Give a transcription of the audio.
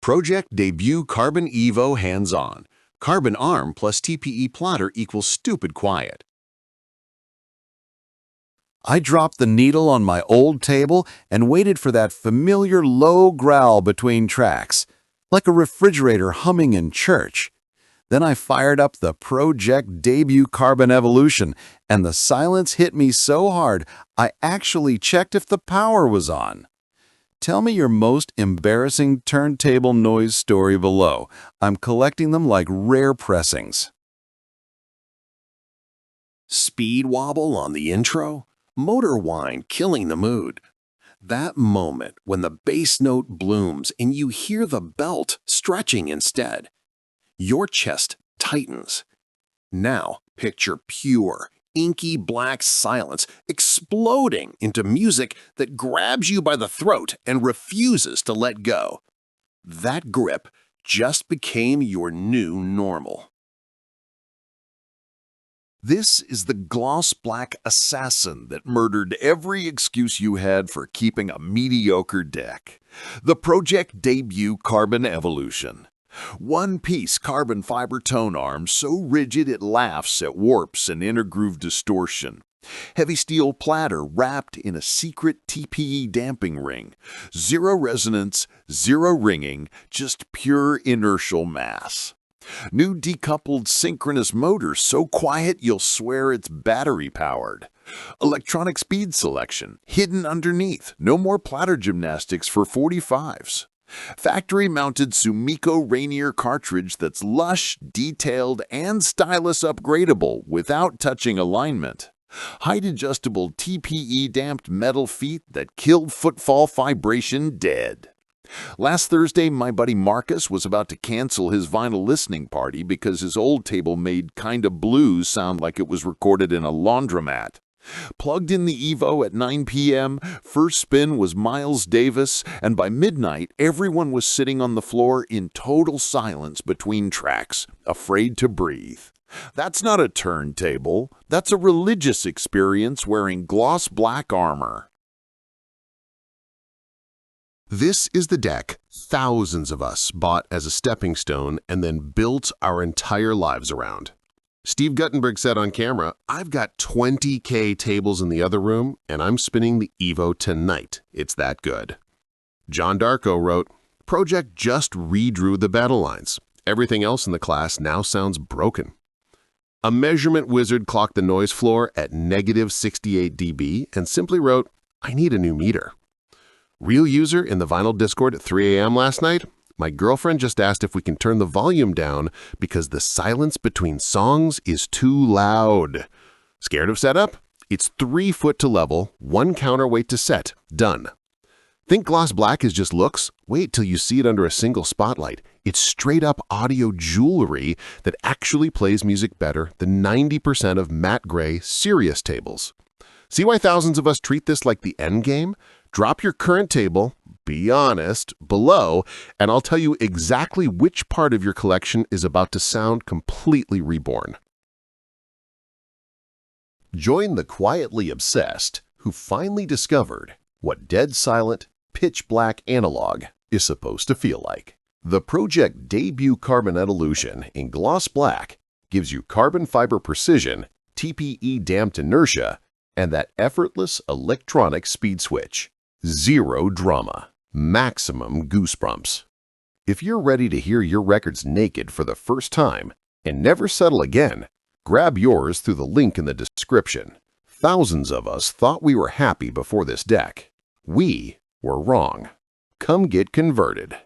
Pro-Ject Debut Carbon Evo Hands-On. Carbon arm plus TPE Platter equals stupid quiet. I dropped the needle on my old table and waited for that familiar low growl between tracks, like a refrigerator humming in church. Then I fired up the Pro-Ject Debut Carbon Evolution, and the silence hit me so hard I actually checked if the power was on. Tell me your most embarrassing turntable noise story below. I'm collecting them like rare pressings. Speed wobble on the intro? Motor whine killing the mood. That moment when the bass note blooms and you hear the belt stretching instead. Your chest tightens. Now picture pure, inky black silence exploding into music that grabs you by the throat and refuses to let go. That grip just became your new normal. This is the gloss black assassin that murdered every excuse you had for keeping a mediocre deck. The Pro-Ject Debut Carbon Evolution. One-piece carbon fiber tone arm so rigid it laughs at warps and intergroove distortion. Heavy steel platter wrapped in a secret TPE damping ring. Zero resonance, zero ringing, just pure inertial mass. New decoupled synchronous motor so quiet you'll swear it's battery-powered. Electronic speed selection, hidden underneath, no more platter gymnastics for 45s. Factory-mounted Sumiko Rainier cartridge that's lush, detailed, and stylus-upgradeable without touching alignment. Height-adjustable TPE-damped metal feet that killed footfall vibration dead. Last Thursday, my buddy Marcus was about to cancel his vinyl listening party because his old table made Kinda Blues sound like it was recorded in a laundromat. Plugged in the Evo at 9 p.m., first spin was Miles Davis, and by midnight, everyone was sitting on the floor in total silence between tracks, afraid to breathe. That's not a turntable. That's a religious experience wearing gloss black armor. This is the deck thousands of us bought as a stepping stone and then built our entire lives around. Steve Guttenberg said on camera, "I've got 20K tables in the other room, and I'm spinning the Evo tonight. It's that good." John Darko wrote, "Pro-Ject just redrew the battle lines. Everything else in the class now sounds broken." A measurement wizard clocked the noise floor at -68 dB and simply wrote, "I need a new meter." Real user in the vinyl Discord at 3 a.m. last night? My girlfriend just asked if we can turn the volume down because the silence between songs is too loud. Scared of setup? It's 3 foot to level, 1 counterweight to set. Done. Think gloss black is just looks? Wait till you see it under a single spotlight. It's straight up audio jewelry that actually plays music better than 90% of matte gray serious tables. See why thousands of us treat this like the end game? Drop your current table, be honest, below, and I'll tell you exactly which part of your collection is about to sound completely reborn. Join the quietly obsessed who finally discovered what dead silent, pitch black analog is supposed to feel like. The Pro-Ject Debut Carbon Evolution in gloss black gives you carbon fiber precision, TPE damped inertia, and that effortless electronic speed switch. Zero drama, maximum goosebumps. If you're ready to hear your records naked for the first time and never settle again, grab yours through the link in the description. Thousands of us thought we were happy before this deck. We were wrong. Come get converted.